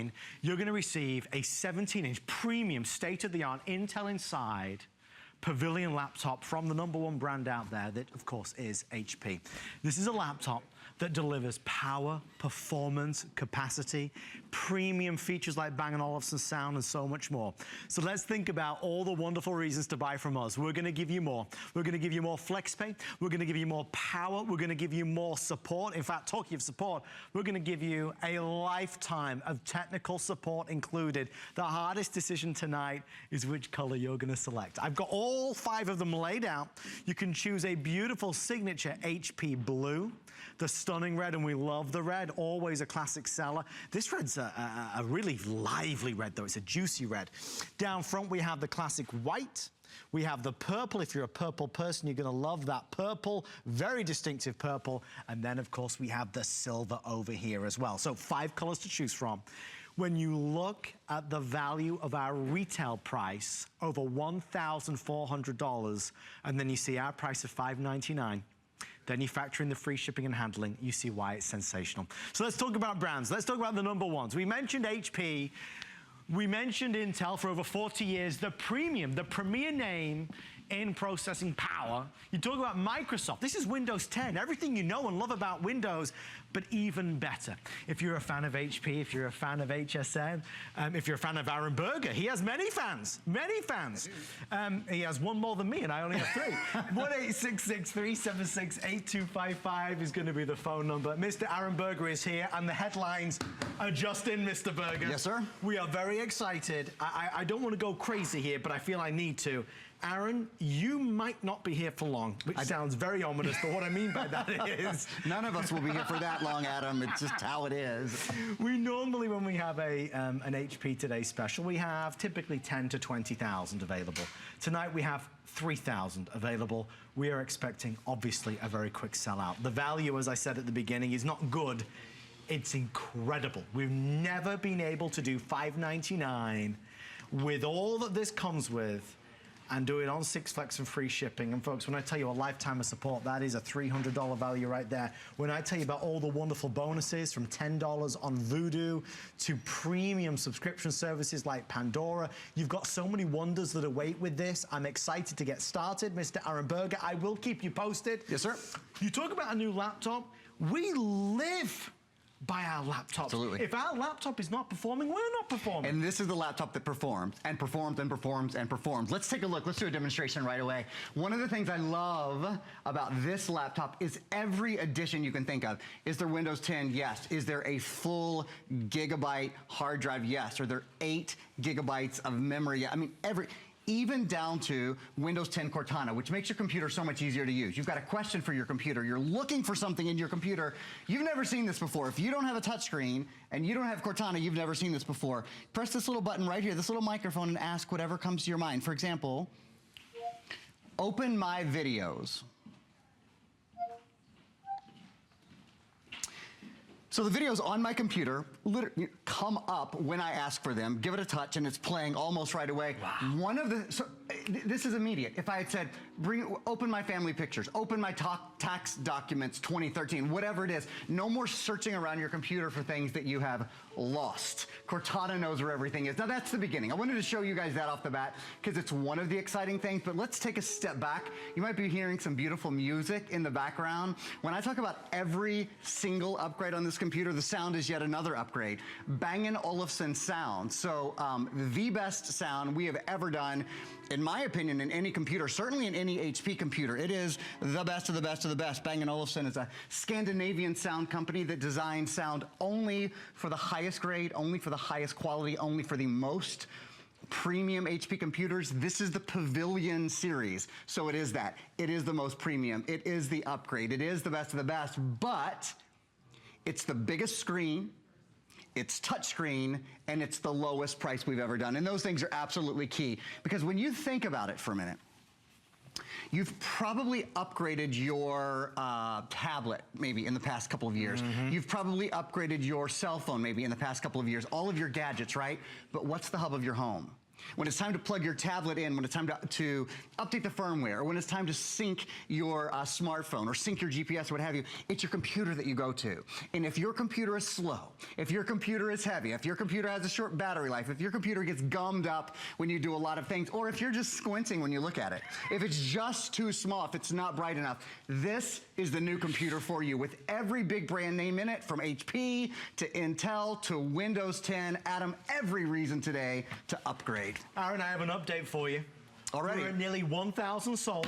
$599, you're gonna receive a 17-inch premium state-of-the-art Intel Inside Pavilion laptop from the #1 brand out there that, of course, is HP. This is a laptop that delivers power, performance, capacity, premium features like Bang & Olufsen sound, and so much more. So let's think about all the wonderful reasons to buy from us. We're gonna give you more. We're gonna give you more flex pay. We're gonna give you more power. We're gonna give you more support. In fact, talking of support, we're gonna give you a lifetime of technical support included. The hardest decision tonight is which color you're gonna select. I've got all 5 of them laid out. You can choose a beautiful signature HP blue, the stunning red, and we love the red, always a classic seller. This red's a really lively red though, it's a juicy red. Down front we have the classic white. We have the purple. If you're a purple person, you're gonna love that purple, very distinctive purple. And then of course we have the silver over here as well. So 5 colors to choose from. When you look at the value of our retail price, over $1,400, and then you see our price of $599, then you factor in the free shipping and handling, you see why it's sensational. So let's talk about brands. Let's talk about the #1s. We mentioned HP. We mentioned Intel for over 40 years, the premium, the premier name in processing power. You talk about Microsoft. This is Windows 10, everything you know and love about Windows, but even better. If you're a fan of HP, if you're a fan of HSN, if you're a fan of Aaron Berger, he has many fans, many fans. He has one more than me and I only have 3. 1-866-376-8255 is gonna be the phone number. Mr. Aaron Berger is here and the headlines are just in, Mr. Berger. Yes, sir. We are very excited. I don't want to go crazy here, but I feel I need to. Aaron, you might not be here for long, which sounds very ominous, but what I mean by that is... None of us will be here for that long, Adam. It's just how it is. We normally, when we have an HP Today special, we have typically 10 to 20,000 available. Tonight we have 3,000 available. We are expecting, obviously, a very quick sellout. The value, as I said at the beginning, is not good. It's incredible. We've never been able to do $599 with all that this comes with and do it on 6 flex and free shipping. And folks, when I tell you a lifetime of support, that is a $300 value right there. When I tell you about all the wonderful bonuses from $10 on Voodoo to premium subscription services like Pandora, you've got so many wonders that await with this. I'm excited to get started. Mr. Aaron Berger, I will keep you posted. Yes, sir. You talk about a new laptop. We live by our laptop. Absolutely. If our laptop is not performing, we're not performing. And this is the laptop that performs and performs and performs and performs. Let's take a look. Let's do a demonstration right away. One of the things I love about this laptop is every addition you can think of. Is there Windows 10? Yes. Is there a full gigabyte hard drive? Yes. Are there 8 gigabytes of memory? I mean, even down to Windows 10 Cortana, which makes your computer so much easier to use. You've got a question for your computer. You're looking for something in your computer. You've never seen this before. If you don't have a touchscreen and you don't have Cortana, you've never seen this before. Press this little button right here, this little microphone, and ask whatever comes to your mind. For example, open my videos. So the videos on my computer literally come up when I ask for them, give it a touch, and it's playing almost right away. Wow. This is immediate. If I had said, open my family pictures, open my tax documents 2013, whatever it is, no more searching around your computer for things that you have lost. Cortana knows where everything is. Now that's the beginning. I wanted to show you guys that off the bat because it's one of the exciting things, but let's take a step back. You might be hearing some beautiful music in the background. When I talk about every single upgrade on this computer, the sound is yet another upgrade. Bang & Olufsen sound. So the best sound we have ever done, in my opinion, in any computer, certainly in any HP computer. It is the best of the best of the best. Bang & Olufsen is a Scandinavian sound company that designs sound only for the highest grade, only for the highest quality, only for the most premium HP computers. This is the Pavilion series. So it is that. It is the most premium. It is the upgrade. It is the best of the best, but it's the biggest screen, it's touchscreen, and it's the lowest price we've ever done. And those things are absolutely key, because when you think about it for a minute, you've probably upgraded your tablet maybe in the past couple of years. Mm-hmm. You've probably upgraded your cell phone maybe in the past couple of years, all of your gadgets, right? But what's the hub of your home? when it's time to plug your tablet in, when it's time to update the firmware, or when it's time to sync your smartphone or sync your GPS or what have you, it's your computer that you go to. And if your computer is slow, if your computer is heavy, if your computer has a short battery life, if your computer gets gummed up when you do a lot of things, or if you're just squinting when you look at it, if it's just too small, if it's not bright enough, this is the new computer for you with every big brand name in it, from HP to Intel to Windows 10. Adam, every reason today to upgrade. Aaron, I have an update for you. Already? We're at nearly 1,000 sold.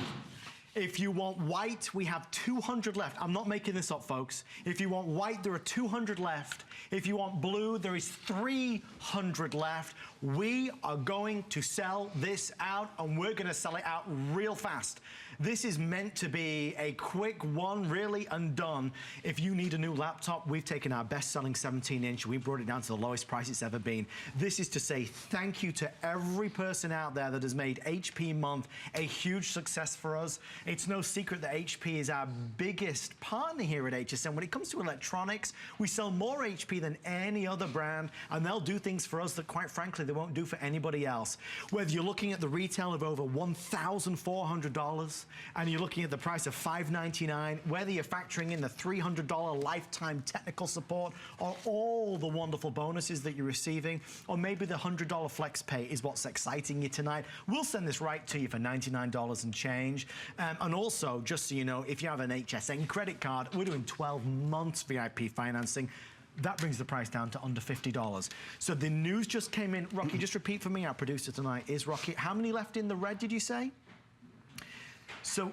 If you want white, we have 200 left. I'm not making this up, folks. If you want white, there are 200 left. If you want blue, there is 300 left. We are going to sell this out, and we're going to sell it out real fast. This is meant to be a quick one, really, and done. If you need a new laptop, we've taken our best-selling 17-inch. We brought it down to the lowest price it's ever been. This is to say thank you to every person out there that has made HP Month a huge success for us. It's no secret that HP is our biggest partner here at HSN. When it comes to electronics, we sell more HP than any other brand, and they'll do things for us that, quite frankly, they won't do for anybody else. Whether you're looking at the retail of over $1,400 and you're looking at the price of $599, whether you're factoring in the $300 lifetime technical support or all the wonderful bonuses that you're receiving, or maybe the $100 flex pay is what's exciting you tonight, we'll send this right to you for $99 and change. And also, just so you know, if you have an HSN credit card, we're doing 12 months VIP financing. That brings the price down to under $50. So the news just came in. Rocky, just repeat for me. Our producer tonight is Rocky. How many left in the red, did you say? So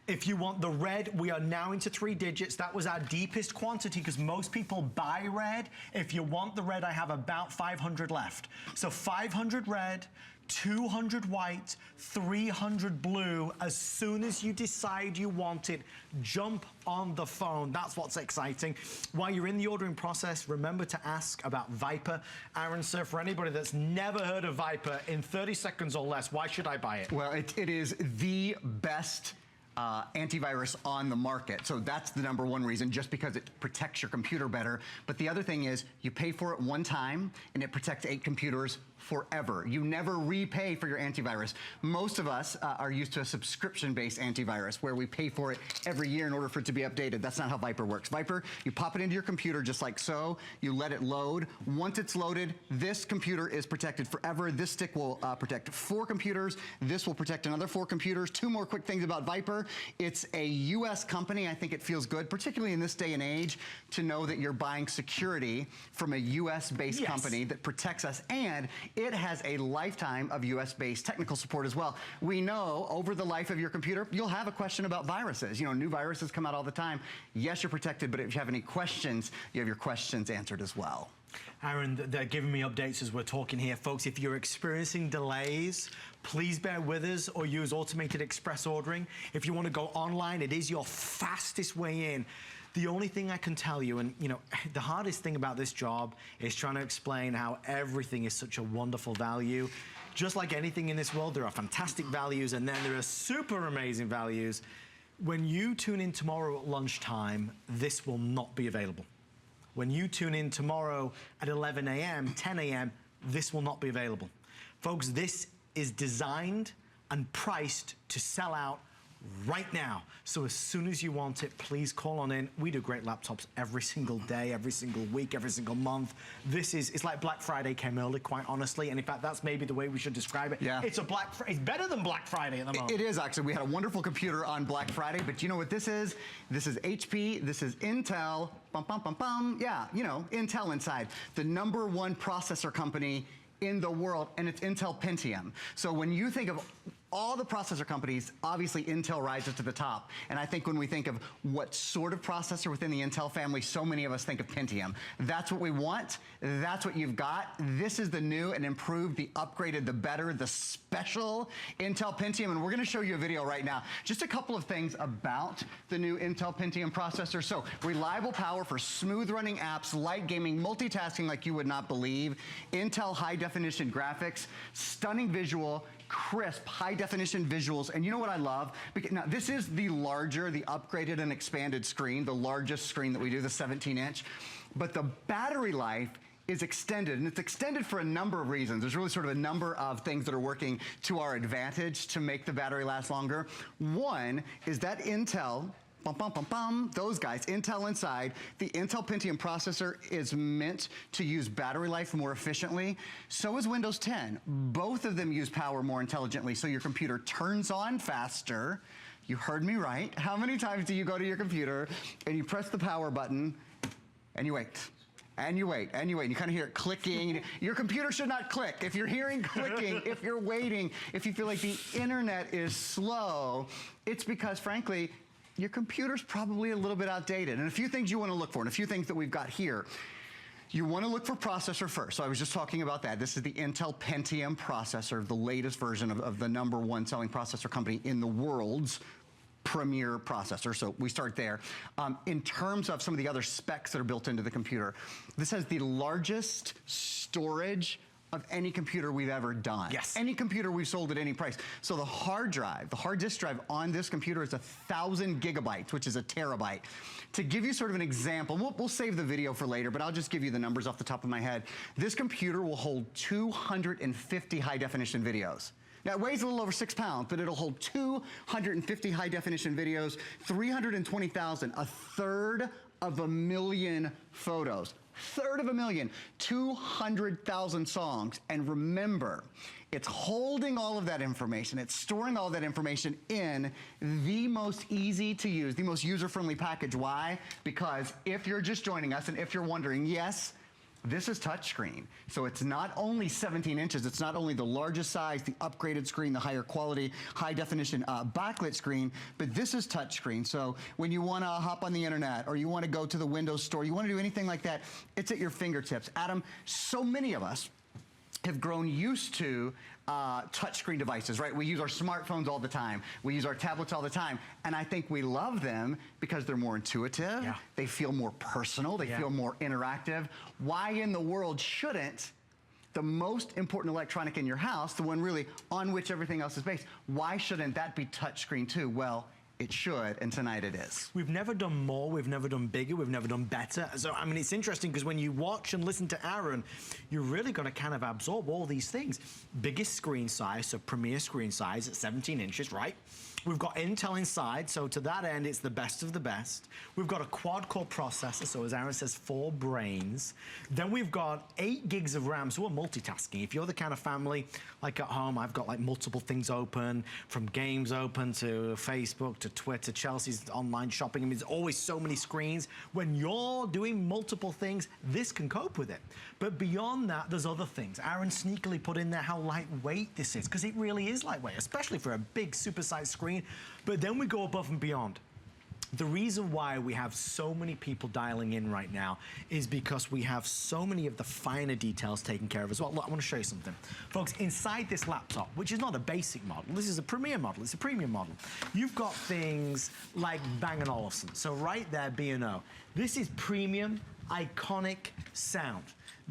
if you want the red, we are now into 3 digits. That was our deepest quantity because most people buy red. If you want the red, I have about 500 left. So 500 red, 200 white, 300 blue. As soon as you decide you want it, jump on the phone. That's what's exciting. While you're in the ordering process, remember to ask about Viper. Aaron, sir, for anybody that's never heard of Viper, in 30 seconds or less, why should I buy it? Well, it is the best antivirus on the market. So that's the #1 reason, just because it protects your computer better. But the other thing is you pay for it one time and it protects 8 computers forever. You never repay for your antivirus. Most of us are used to a subscription-based antivirus where we pay for it every year in order for it to be updated. That's not how Viper works. Viper, you pop it into your computer just like so. You let it load. Once it's loaded, this computer is protected forever. This stick will protect 4 computers. This will protect another 4 computers. 2 more quick things about Viper. It's a US company. I think it feels good, particularly in this day and age, to know that you're buying security from a US-based company that protects us, and it has a lifetime of US-based technical support as well. We know over the life of your computer, you'll have a question about viruses. You know, new viruses come out all the time. Yes, you're protected, but if you have any questions, you have your questions answered as well. Aaron, they're giving me updates as we're talking here. Folks, if you're experiencing delays, please bear with us or use automated express ordering. If you want to go online, it is your fastest way in. The only thing I can tell you, and you know, the hardest thing about this job is trying to explain how everything is such a wonderful value. Just like anything in this world, there are fantastic values and then there are super amazing values. When you tune in tomorrow at lunchtime, this will not be available. When you tune in tomorrow at 11 a.m., 10 a.m., this will not be available. Folks, this is designed and priced to sell out right now. So as soon as you want it, please call on in. We do great laptops every single day, every single week, every single month. It's like Black Friday came early, quite honestly. And in fact, that's maybe the way we should describe it. Yeah. It's better than Black Friday at the moment. It is actually. We had a wonderful computer on Black Friday, but you know what this is? This is HP, this is Intel, bum, bum, bum, bum. Yeah, you know, Intel inside. The #1 processor company in the world, and it's Intel Pentium. So when you think of all the processor companies, obviously Intel rises to the top. And I think when we think of what sort of processor within the Intel family, so many of us think of Pentium. That's what we want. That's what you've got. This is the new and improved, the upgraded, the better, the special Intel Pentium. And we're going to show you a video right now. Just a couple of things about the new Intel Pentium processor. So reliable power for smooth running apps, light gaming, multitasking like you would not believe. Intel high definition graphics, stunning visual, crisp, high-definition visuals. And you know what I love? Because, now, this is the larger, the upgraded and expanded screen, the largest screen that we do, the 17-inch. But the battery life is extended, and it's extended for a number of reasons. There's really sort of a number of things that are working to our advantage to make the battery last longer. One is that Intel, those guys, Intel inside. The Intel Pentium processor is meant to use battery life more efficiently. So is Windows 10. Both of them use power more intelligently, so your computer turns on faster. You heard me right. How many times do you go to your computer and you press the power button and you wait? And you wait, and you wait, and you kind of hear it clicking. Your computer should not click. If you're hearing clicking, if you're waiting, if you feel like the internet is slow, it's because, frankly, your computer's probably a little bit outdated. And a few things you want to look for, and a few things that we've got here. You want to look for processor first. So I was just talking about that. This is the Intel Pentium processor, the latest version of the #1 selling processor company in the world's premier processor, so we start there. In terms of some of the other specs that are built into the computer, this has the largest storage of any computer we've ever done. Yes. Any computer we've sold at any price. So the hard drive, the hard disk drive on this computer is 1,000 gigabytes, which is a terabyte. To give you sort of an example, we'll save the video for later, but I'll just give you the numbers off the top of my head. This computer will hold 250 high-definition videos. Now, it weighs a little over 6 pounds, but it'll hold 250 high-definition videos, 320,000, a third of a million photos. Third of a million, 200,000 songs. And remember, it's holding all of that information. It's storing all that information in the most easy to use, the most user-friendly package. Why? Because if you're just joining us and if you're wondering, yes, this is touchscreen. So it's not only 17 inches, it's not only the largest size, the upgraded screen, the higher quality, high definition backlit screen, but this is touchscreen. So when you wanna hop on the internet or you wanna go to the Windows store, you wanna do anything like that, it's at your fingertips. Adam, so many of us have grown used to touchscreen devices, right? We use our smartphones all the time. We use our tablets all the time. And I think we love them because they're more intuitive. Yeah. They feel more personal. They feel more interactive. Why in the world shouldn't the most important electronic in your house, the one really on which everything else is based, why shouldn't that be touchscreen too? Well, it should, and tonight it is. We've never done more, we've never done bigger, we've never done better. So, I mean, it's interesting because when you watch and listen to Aaron, you're really going to kind of absorb all these things. Biggest screen size, so premier screen size at 17 inches, right? We've got Intel inside, so to that end, it's the best of the best. We've got a quad-core processor, so as Aaron says, 4 brains. Then we've got 8 gigs of RAM, so we're multitasking. If you're the kind of family, like at home, I've got like multiple things open, from games open to Facebook to Twitter, Chelsea's online shopping. I mean, there's always so many screens. When you're doing multiple things, this can cope with it. But beyond that, there's other things. Aaron sneakily put in there how lightweight this is, because it really is lightweight, especially for a big supersized screen. But then we go above and beyond. The reason why we have so many people dialing in right now is because we have so many of the finer details taken care of as well. Look, I want to show you something. Folks, inside this laptop, which is not a basic model, this is a premier model, it's a premium model. You've got things like Bang & Olufsen. So right there, B&O. This is premium, iconic sound.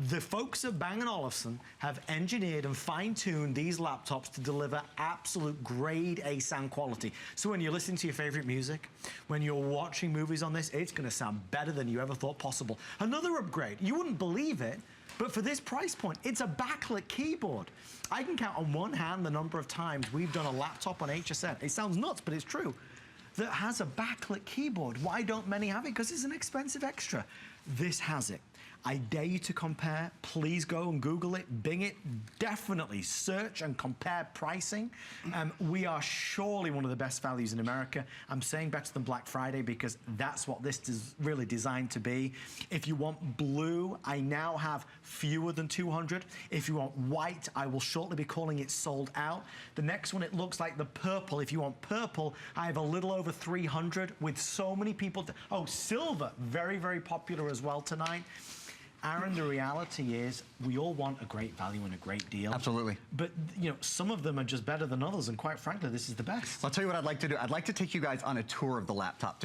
The folks at Bang & Olufsen have engineered and fine-tuned these laptops to deliver absolute grade A sound quality. So when you're listening to your favorite music, when you're watching movies on this, it's gonna sound better than you ever thought possible. Another upgrade, you wouldn't believe it, but for this price point, it's a backlit keyboard. I can count on one hand the number of times we've done a laptop on HSN. It sounds nuts, but it's true. That has a backlit keyboard. Why don't many have it? Because it's an expensive extra. This has it. I dare you to compare. Please go and Google it, Bing it. Definitely search and compare pricing. We are surely one of the best values in America. I'm saying better than Black Friday because that's what this is really designed to be. If you want blue, I now have fewer than 200. If you want white, I will shortly be calling it sold out. The next one, it looks like the purple. If you want purple, I have a little over 300 with so many people. Oh, silver, very, very popular as well tonight. Aaron, the reality is we all want a great value and a great deal. Absolutely. But, you know, some of them are just better than others, and quite frankly, this is the best. I'll tell you what I'd like to do. I'd like to take you guys on a tour of the laptop.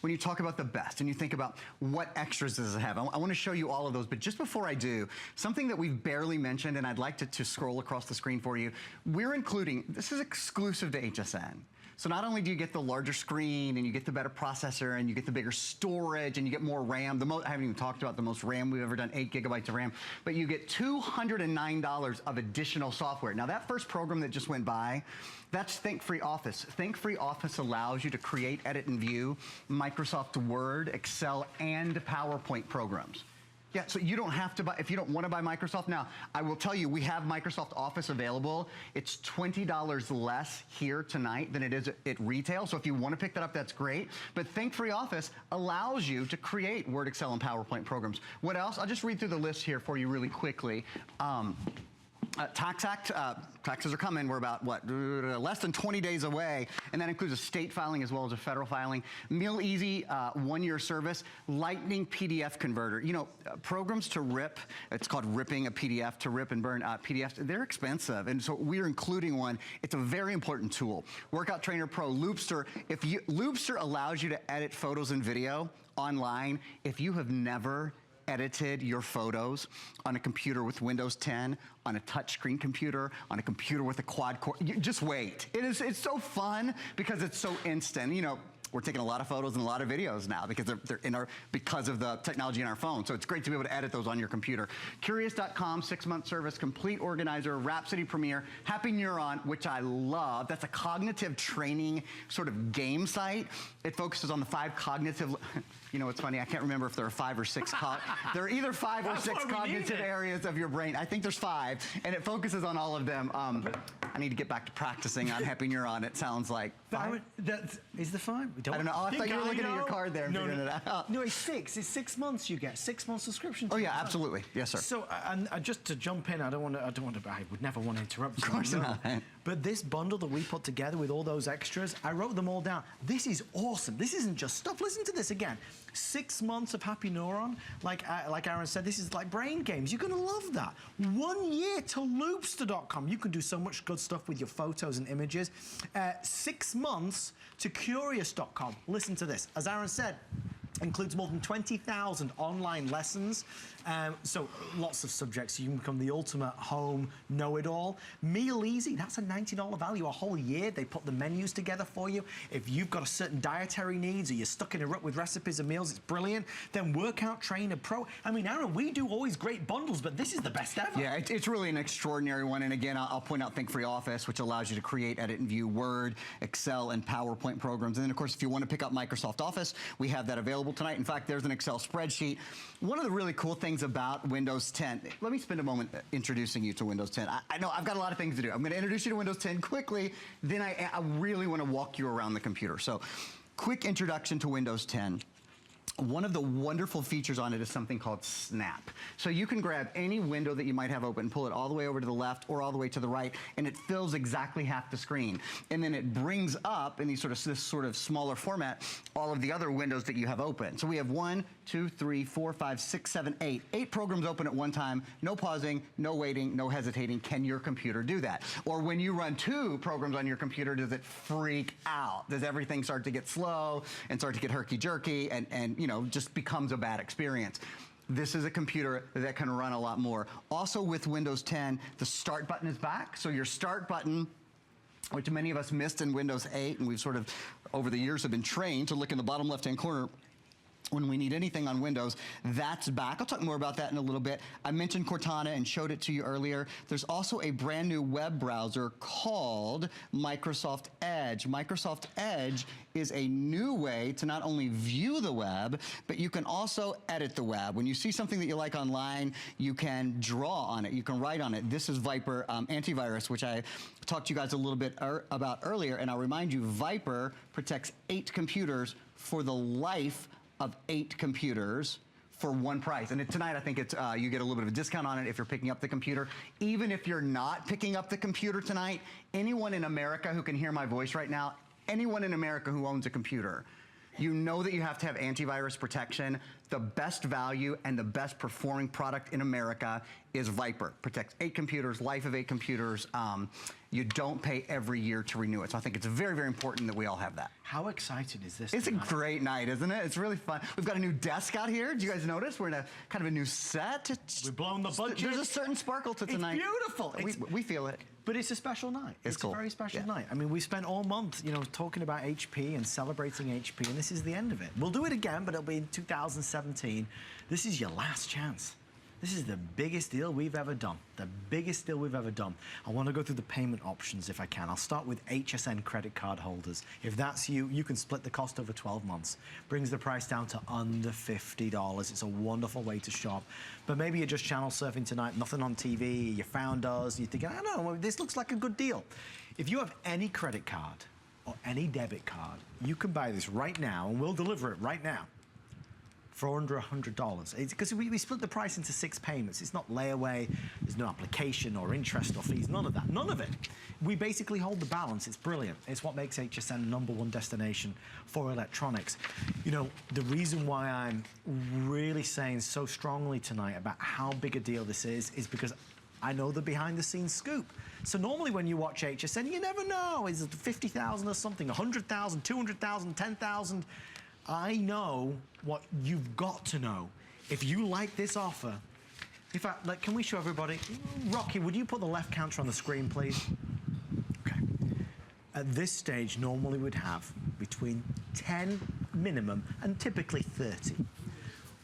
When you talk about the best and you think about what extras does it have, I want to show you all of those. But just before I do, something that we've barely mentioned, and I'd like to scroll across the screen for you, we're including, this is exclusive to HSN. So not only do you get the larger screen and you get the better processor and you get the bigger storage and you get more RAM, I haven't even talked about the most RAM we've ever done, 8 gigabytes of RAM, but you get $209 of additional software. Now that first program that just went by, that's Think Free Office. Think Free Office allows you to create, edit, and view Microsoft Word, Excel, and PowerPoint programs. Yeah, so you don't have to buy, if you don't want to buy Microsoft. Now, I will tell you, we have Microsoft Office available. It's $20 less here tonight than it is at retail. So if you want to pick that up, that's great. But Think Free Office allows you to create Word, Excel, and PowerPoint programs. What else? I'll just read through the list here for you really quickly. Tax Act, taxes are coming. We're about, what, less than 20 days away, and that includes a state filing as well as a federal filing. Meal Easy, 1-year service. Lightning PDF converter. You know, programs to rip, it's called ripping a PDF, to rip and burn PDFs, they're expensive, and so we're including one. It's a very important tool. Workout Trainer Pro, Loopster. Loopster allows you to edit photos and video online. If you have never edited your photos on a computer with Windows 10, on a touchscreen computer, on a computer with a quad-core, just wait. It's so fun because it's so instant. You know, we're taking a lot of photos and a lot of videos now because they're in because of the technology in our phone. So it's great to be able to edit those on your computer. Curious.com, 6-month service, Complete Organizer, Rhapsody Premiere, Happy Neuron, which I love. That's a cognitive training sort of game site. It focuses on the 5 cognitive, you know, it's funny, I can't remember if there are 5 or 6, there are either 5 or 6 cognitive areas of your brain. I think there's 5, and it focuses on all of them. I need to get back to practicing on Happy Neuron, it sounds like. 5? Is the 5? I don't know. Oh, I thought you were looking at your card there and figuring it out. No, it's 6. It's 6 months you get. 6 months subscription. Oh yeah, absolutely. Yes, sir. So, and just to jump in, I would never want to interrupt you. Of course not. But this bundle that we put together with all those extras, I wrote them all down. This is awesome. This isn't just stuff. Listen to this again. 6 months of Happy Neuron. Like Aaron said, this is like brain games. You're going to love that. 1 year to Loopster.com. You can do so much good stuff with your photos and images. 6 months to Curious.com. Listen to this. As Aaron said, includes more than 20,000 online lessons. So lots of subjects. So you can become the ultimate home know-it-all. Meal Easy, that's a $90 value a whole year. They put the menus together for you. If you've got a certain dietary needs or you're stuck in a rut with recipes and meals, it's brilliant. Then Workout Trainer Pro. I mean, Aaron, we do always great bundles, but this is the best ever. Yeah, it's really an extraordinary one. And again, I'll point out Think Free Office, which allows you to create, edit, and view Word, Excel, and PowerPoint programs. And then, of course, if you want to pick up Microsoft Office, we have that available tonight. In fact, there's an Excel spreadsheet. One of the really cool things about Windows 10, let me spend a moment introducing you to Windows 10. I know I've got a lot of things to do. I'm going to introduce you to Windows 10 quickly, then I really want to walk you around the computer. So, quick introduction to Windows 10. One of the wonderful features on it is something called Snap. So you can grab any window that you might have open, pull it all the way over to the left or all the way to the right, and it fills exactly half the screen. And then it brings up, in this sort of smaller format, all of the other windows that you have open. So we have 1, 2, 3, 4, 5, 6, 7, 8. 8 programs open at one time, no pausing, no waiting, no hesitating. Can your computer do that? Or when you run 2 programs on your computer, does it freak out? Does everything start to get slow and start to get herky-jerky and you know, just becomes a bad experience? This is a computer that can run a lot more. Also with Windows 10, the Start button is back. So your Start button, which many of us missed in Windows 8, and we've sort of, over the years, have been trained to look in the bottom left-hand corner when we need anything on Windows, that's back. I'll talk more about that in a little bit. I mentioned Cortana and showed it to you earlier. There's also a brand new web browser called Microsoft Edge. Microsoft Edge is a new way to not only view the web, but you can also edit the web. When you see something that you like online, you can draw on it, you can write on it. This is Viper Antivirus, which I talked to you guys a little bit about earlier, and I'll remind you, Viper protects 8 computers for the life of 8 computers for one price. And tonight, I think it's you get a little bit of a discount on it if you're picking up the computer. Even if you're not picking up the computer tonight, anyone in America who can hear my voice right now, anyone in America who owns a computer, you know that you have to have antivirus protection. the best value and the best performing product in America is Viper. Protects 8 computers, life of 8 computers. You don't pay every year to renew it. So I think it's very, very important that we all have that. How excited is this It's tonight? a great night, isn't it? It's really fun. We've got a new desk out here. Did you guys notice? We're in a kind of a new set. We've blown the budget. There's a certain sparkle to tonight. It's beautiful. We feel it. But it's a special night. It's cool. A very special night. I mean, we spent all month, you know, talking about HP and celebrating HP, and this is the end of it. We'll do it again, but it'll be in 2017. This is your last chance. This is the biggest deal we've ever done. The biggest deal we've ever done. I want to go through the payment options if I can. I'll start with HSN credit card holders. If that's you, you can split the cost over 12 months. Brings the price down to under $50. It's a wonderful way to shop. But maybe you're just channel surfing tonight, nothing on TV, you found us, you're thinking, I don't know, this looks like a good deal. If you have any credit card or any debit card, you can buy this right now, and we'll deliver it right now for under $100. It's because we split the price into 6 payments. It's not layaway, there's no application or interest or fees, none of that, none of it. We basically hold the balance. It's brilliant. It's what makes HSN #1 destination for electronics. You know, the reason why I'm really saying so strongly tonight about how big a deal this is because I know the behind the scenes scoop. So normally when you watch HSN, you never know, is it 50,000 or something, 100,000, 200,000, 10,000? I know what you've got to know. If you like this offer, in fact, like, can we show everybody? Rocky, would you put the left counter on the screen, please? Okay. At this stage, normally we'd have between 10 minimum and typically 30.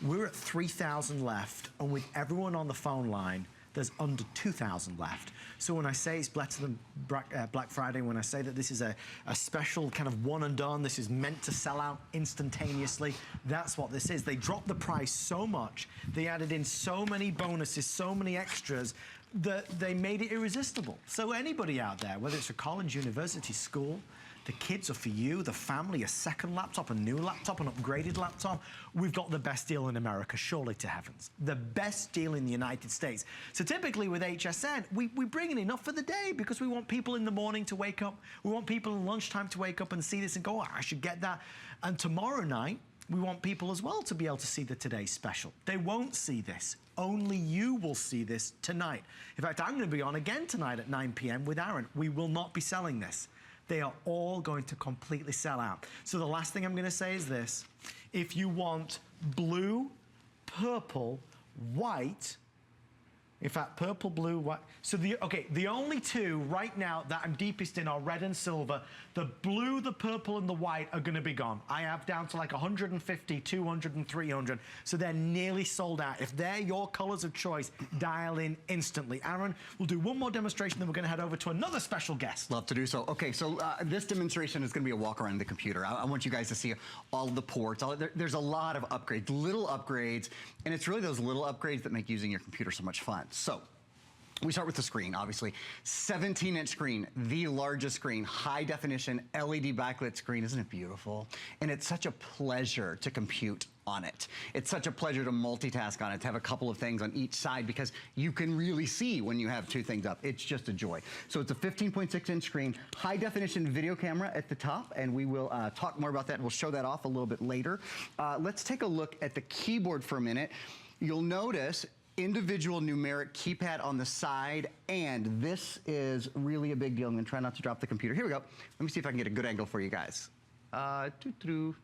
We're at 3,000 left, and with everyone on the phone line, there's under 2,000 left. So when I say it's better than Black Friday, when I say that this is a special kind of one and done, this is meant to sell out instantaneously, that's what this is. They dropped the price so much, they added in so many bonuses, so many extras, that they made it irresistible. So anybody out there, whether it's a college, university, school, the kids are for you, the family, a second laptop, a new laptop, an upgraded laptop. We've got the best deal in America, surely to heavens. The best deal in the United States. So typically with HSN, we bring in enough for the day because we want people in the morning to wake up. We want people in lunchtime to wake up and see this and go, oh, I should get that. And tomorrow night, we want people as well to be able to see the Today Special. They won't see this. Only you will see this tonight. In fact, I'm going to be on again tonight at 9 p.m. with Aaron. We will not be selling this. They are all going to completely sell out. So the last thing I'm going to say is this. If you want blue, purple, white, in fact, purple, blue, white. So the only two right now that I'm deepest in are red and silver. The blue, the purple, and the white are going to be gone. I have down to like 150, 200, and 300. So they're nearly sold out. If they're your colors of choice, dial in instantly. Aaron, we'll do one more demonstration, then we're going to head over to another special guest. Love to do so. Okay, so this demonstration is going to be a walk around the computer. I want you guys to see all the ports. There's a lot of upgrades, little upgrades, and it's really those little upgrades that make using your computer so much fun. So we start with the screen, obviously. 17-inch screen, the largest screen, high definition LED backlit screen. Isn't it beautiful? And it's such a pleasure to compute on it. It's such a pleasure to multitask on it, to have a couple of things on each side because you can really see when you have two things up. It's just a joy. So it's a 15.6-inch screen, high definition video camera at the top, and we will talk more about that. We'll show that off a little bit later. Let's take a look at the keyboard for a minute. You'll notice individual numeric keypad on the side, and this is really a big deal. I'm gonna try not to drop the computer. Here we go. Let me see if I can get a good angle for you guys. Do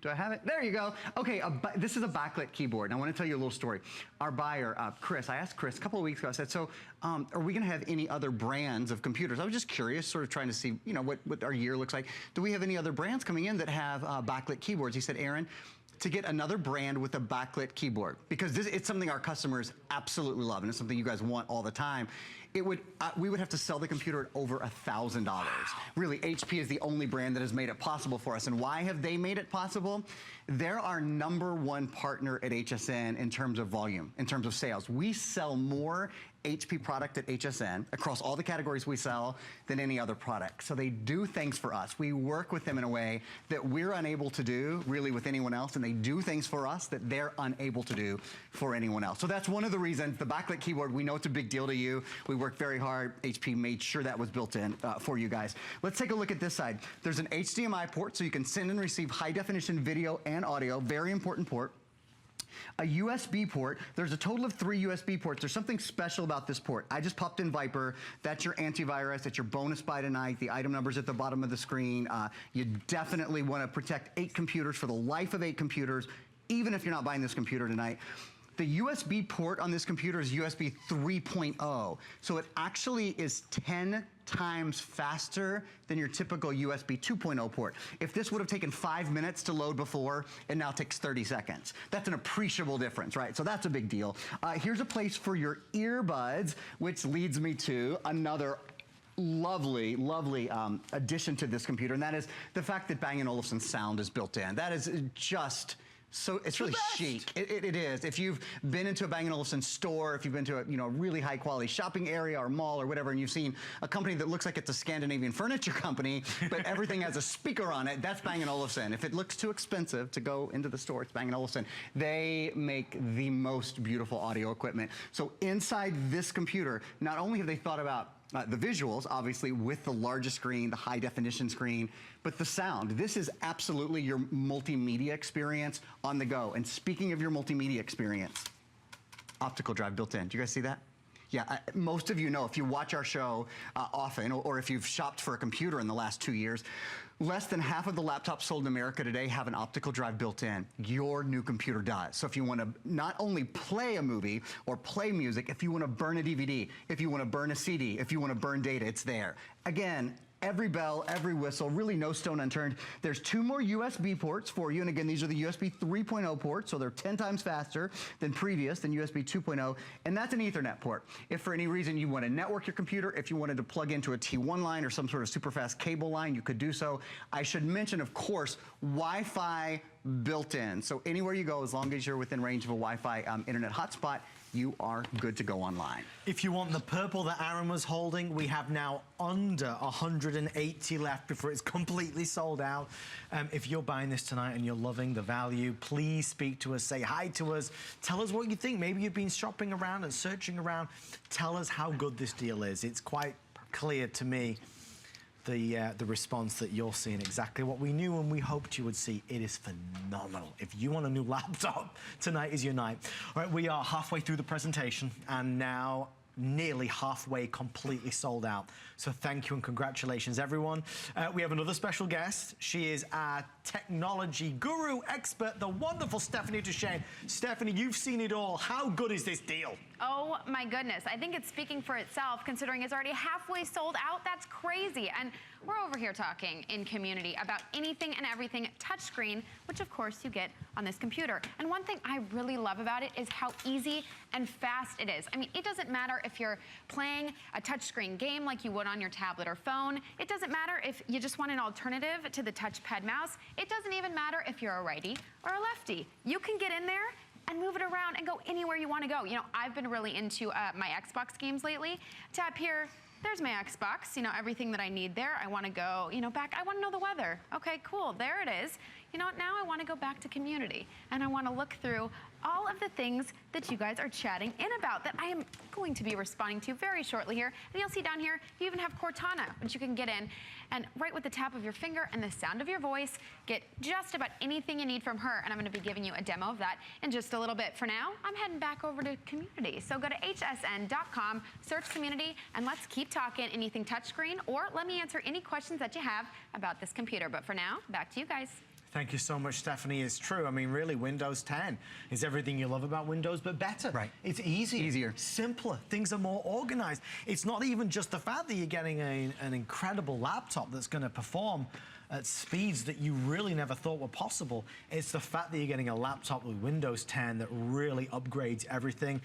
I have it? There you go. Okay, this is a backlit keyboard, and I want to tell you a little story. Our buyer, Chris, I asked Chris a couple of weeks ago, I said, so are we going to have any other brands of computers? I was just curious, sort of trying to see, you know, what our year looks like. Do we have any other brands coming in that have backlit keyboards? He said, Aaron, to get another brand with a backlit keyboard, because it's something our customers absolutely love, and it's something you guys want all the time. We would have to sell the computer at over $1,000. Wow. Really, HP is the only brand that has made it possible for us. And why have they made it possible? They're our #1 partner at HSN in terms of volume, in terms of sales. We sell more HP product at HSN across all the categories we sell than any other product. So they do things for us. We work with them in a way that we're unable to do really with anyone else, and they do things for us that they're unable to do for anyone else. So that's one of the reasons the backlit keyboard, we know it's a big deal to you. We worked very hard. HP made sure that was built in for you guys. Let's take a look at this side. There's an HDMI port, so you can send and receive high definition video and audio, very important port. A USB port, there's a total of 3 USB ports. There's something special about this port. I just popped in Viper. That's your antivirus. That's your bonus buy tonight. The item number's at the bottom of the screen. You definitely want to protect 8 computers for the life of 8 computers, even if you're not buying this computer tonight. The USB port on this computer is USB 3.0, so it actually is 10 times faster than your typical USB 2.0 port. If this would have taken 5 minutes to load before, it now takes 30 seconds. That's an appreciable difference, right? So that's a big deal. Here's a place for your earbuds, which leads me to another lovely, lovely addition to this computer, and that is the fact that Bang & Olufsen's sound is built in. That is just... so it's really chic. It is. If you've been into a Bang & Olufsen store, if you've been to a really high quality shopping area or mall or whatever, and you've seen a company that looks like it's a Scandinavian furniture company, but everything has a speaker on it, that's Bang & Olufsen. If it looks too expensive to go into the store, it's Bang & Olufsen. They make the most beautiful audio equipment. So inside this computer, not only have they thought about the visuals, obviously, with the largest screen, the high definition screen, but the sound. This is absolutely your multimedia experience on the go. And speaking of your multimedia experience, optical drive built in. Do you guys see that? Yeah, most of you know, if you watch our show often, or if you've shopped for a computer in the last 2 years, less than half of the laptops sold in America today have an optical drive built in. Your new computer does. So if you want to not only play a movie or play music, if you want to burn a DVD, if you want to burn a CD, if you want to burn data, it's there. Again, every bell, every whistle, really no stone unturned. There's 2 more USB ports for you, and again, these are the USB 3.0 ports, so they're 10 times faster than USB 2.0, and that's an Ethernet port. If for any reason you want to network your computer, if you wanted to plug into a T1 line or some sort of super fast cable line, you could do so. I should mention, of course, Wi-Fi built in. So anywhere you go, as long as you're within range of a Wi-Fi internet hotspot, you are good to go online. If you want the purple that Aaron was holding, we have now under 180 left before it's completely sold out. If you're buying this tonight and you're loving the value, please speak to us, say hi to us, tell us what you think. Maybe you've been shopping around and searching around. Tell us how good this deal is. It's quite clear to me the response that you're seeing, exactly what we knew and we hoped you would see. It is phenomenal. If you want a new laptop, tonight is your night. All right, we are halfway through the presentation and now nearly halfway completely sold out. So thank you and congratulations, everyone. We have another special guest. She is our technology guru expert, the wonderful Stephanie Duchesne. Stephanie, you've seen it all. How good is this deal? Oh my goodness, I think it's speaking for itself considering it's already halfway sold out. That's crazy. And we're over here talking in community about anything and everything touchscreen, which of course you get on this computer. And one thing I really love about it is how easy and fast it is. I mean, it doesn't matter if you're playing a touchscreen game like you would on your tablet or phone. It doesn't matter if you just want an alternative to the touchpad mouse. It doesn't even matter if you're a righty or a lefty. You can get in there and move it around and go anywhere you want to go. You know, I've been really into my Xbox games lately. Tap here, there's my Xbox, you know, everything that I need there. I want to go, you know, back, I want to know the weather. Okay, cool, there it is. You know what, now I want to go back to community and I want to look through all of the things that you guys are chatting in about that I am going to be responding to very shortly here. And you'll see down here, you even have Cortana, which you can get in and right with the tap of your finger and the sound of your voice, get just about anything you need from her. And I'm going to be giving you a demo of that in just a little bit. For now, I'm heading back over to community. So go to hsn.com, search community, and let's keep talking anything touchscreen, or let me answer any questions that you have about this computer. But for now, back to you guys. Thank you so much, Stephanie. It's true. I mean, really, Windows 10 is everything you love about Windows, but better. Right. It's easier, simpler. Things are more organized. It's not even just the fact that you're getting an incredible laptop that's going to perform at speeds that you really never thought were possible. It's the fact that you're getting a laptop with Windows 10 that really upgrades everything.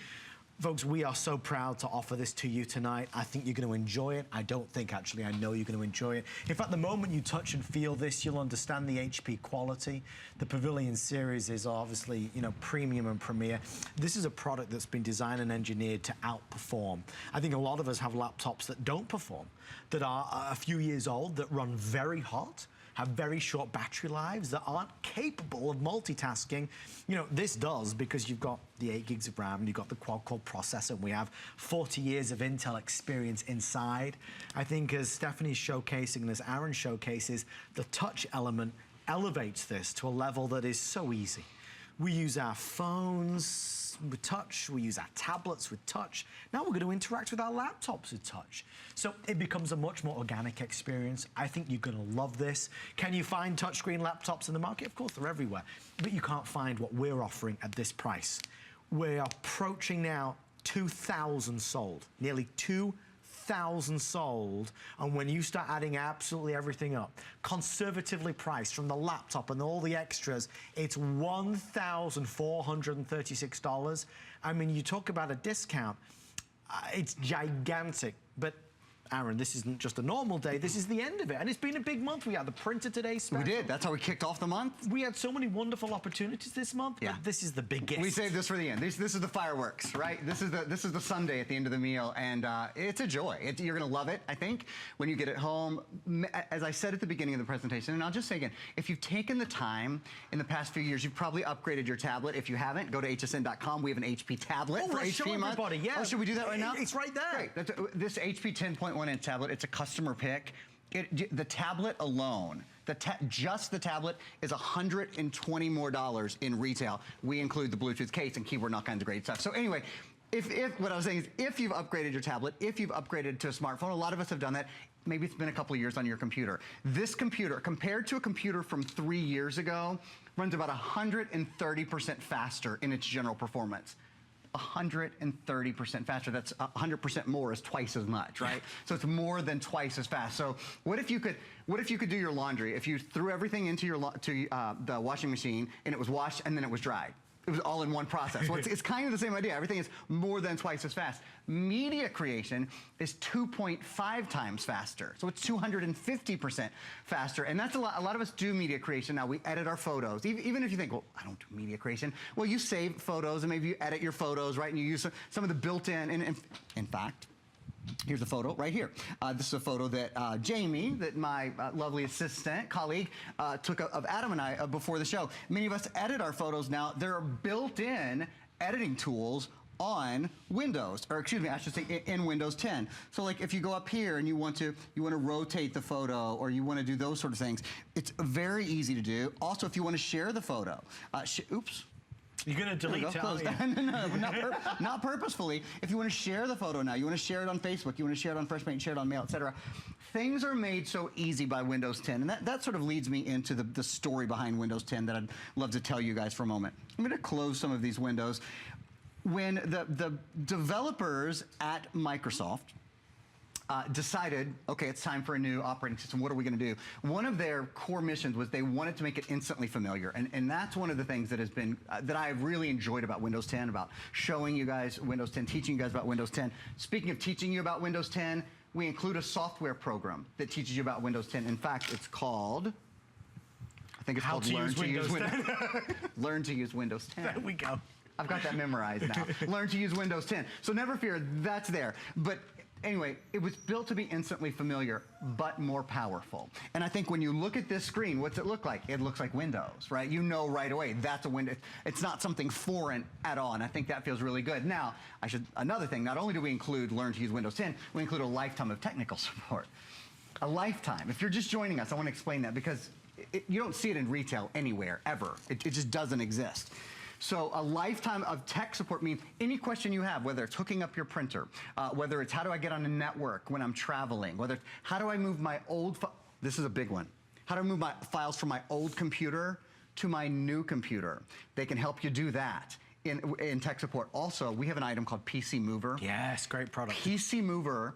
Folks, we are so proud to offer this to you tonight. I think you're going to enjoy it. I don't think, actually, I know you're going to enjoy it. In fact, the moment you touch and feel this, you'll understand the HP quality. The Pavilion series is obviously, you know, premium and premier. This is a product that's been designed and engineered to outperform. I think a lot of us have laptops that don't perform, that are a few years old, that run very hot, have very short battery lives, that aren't capable of multitasking. You know, this does, because you've got the 8 gigs of RAM, you've got the QuadCore processor, we have 40 years of Intel experience inside. I think as Stephanie's showcasing and as Aaron showcases, the touch element elevates this to a level that is so easy. We use our phones with touch. We use our tablets with touch. Now we're going to interact with our laptops with touch. So it becomes a much more organic experience. I think you're going to love this. Can you find touchscreen laptops in the market? Of course, they're everywhere. But you can't find what we're offering at this price. We're approaching now 2,000 sold, nearly 2,000 sold, and when you start adding absolutely everything up, conservatively priced from the laptop and all the extras, it's $1,436. I mean, you talk about a discount, it's gigantic, but Aaron, this isn't just a normal day, this is the end of it. And it's been a big month. We had the printer today special. We did. That's how we kicked off the month. We had so many wonderful opportunities this month, but this is the biggest. We saved this for the end. This is the fireworks, right? This is the Sunday at the end of the meal, and it's a joy. You're going to love it, I think, when you get it home. As I said at the beginning of the presentation, and I'll just say again, if you've taken the time in the past few years, you've probably upgraded your tablet. If you haven't, go to hsn.com. We have an HP tablet for let's HP show month. everybody. Yeah. Oh, should we do that right now? It's right there. Great. This HP 10.1-inch tablet, it's a customer pick. The tablet alone, just the tablet is $120 more in retail. We include the Bluetooth case and keyboard and all kinds of great stuff. So anyway, what I was saying is, if you've upgraded your tablet, if you've upgraded to a smartphone, a lot of us have done that. Maybe it's been a couple of years on your computer. This computer, compared to a computer from 3 years ago, runs about 130% faster in its general performance. 130% faster. That's 100% more is twice as much, right? So it's more than twice as fast. So what if you could do your laundry? If you threw everything into the washing machine and it was washed and then it was dried. It was all in one process. Well, it's kind of the same idea. Everything is more than twice as fast. Media creation is 2.5 times faster. So it's 250% faster. And that's a lot. A lot of us do media creation now. We edit our photos. Even if you think, well, I don't do media creation. Well, you save photos and maybe you edit your photos, right? And you use some of the built-in, in fact, here's a photo right here. This is a photo that Jamie, that my lovely assistant, colleague, took of Adam and I before the show. Many of us edit our photos now. There are built-in editing tools on Windows, or excuse me, I should say in Windows 10. So like if you go up here and you want to rotate the photo, or you want to do those sort of things, it's very easy to do. Also, if you want to share the photo, oops. You're going to delete it, aren't you? No, not purposefully. If you want to share the photo now, you want to share it on Facebook, you want to share it on FreshMate, share it on Mail, etc. Things are made so easy by Windows 10, and that sort of leads me into the story behind Windows 10 that I'd love to tell you guys for a moment. I'm going to close some of these windows. When the developers at Microsoft decided, okay, it's time for a new operating system. What are we going to do? One of their core missions was they wanted to make it instantly familiar, and that's one of the things that has been that I've really enjoyed about Windows 10, about showing you guys Windows 10, teaching you guys about Windows 10. Speaking of teaching you about Windows 10, we include a software program that teaches you about Windows 10. In fact, it's called, I think it's called Learn to Use Windows 10. Learn to Use Windows 10. There we go. I've got that memorized now. Learn to use Windows 10. So never fear, that's there. But anyway, it was built to be instantly familiar, but more powerful. And I think when you look at this screen, what's it look like? It looks like Windows, right? You know right away, that's a Windows. It's not something foreign at all, and I think that feels really good. Now, another thing, not only do we include Learn to Use Windows 10, we include a lifetime of technical support. A lifetime. If you're just joining us, I want to explain that, because you don't see it in retail anywhere, ever. It just doesn't exist. So a lifetime of tech support means any question you have, whether it's hooking up your printer, whether it's how do I get on a network when I'm traveling, whether it's how do I move my old, this is a big one, how do I move my files from my old computer to my new computer. They can help you do that in tech support. Also, we have an item called PC Mover. Yes, great product. PC Mover,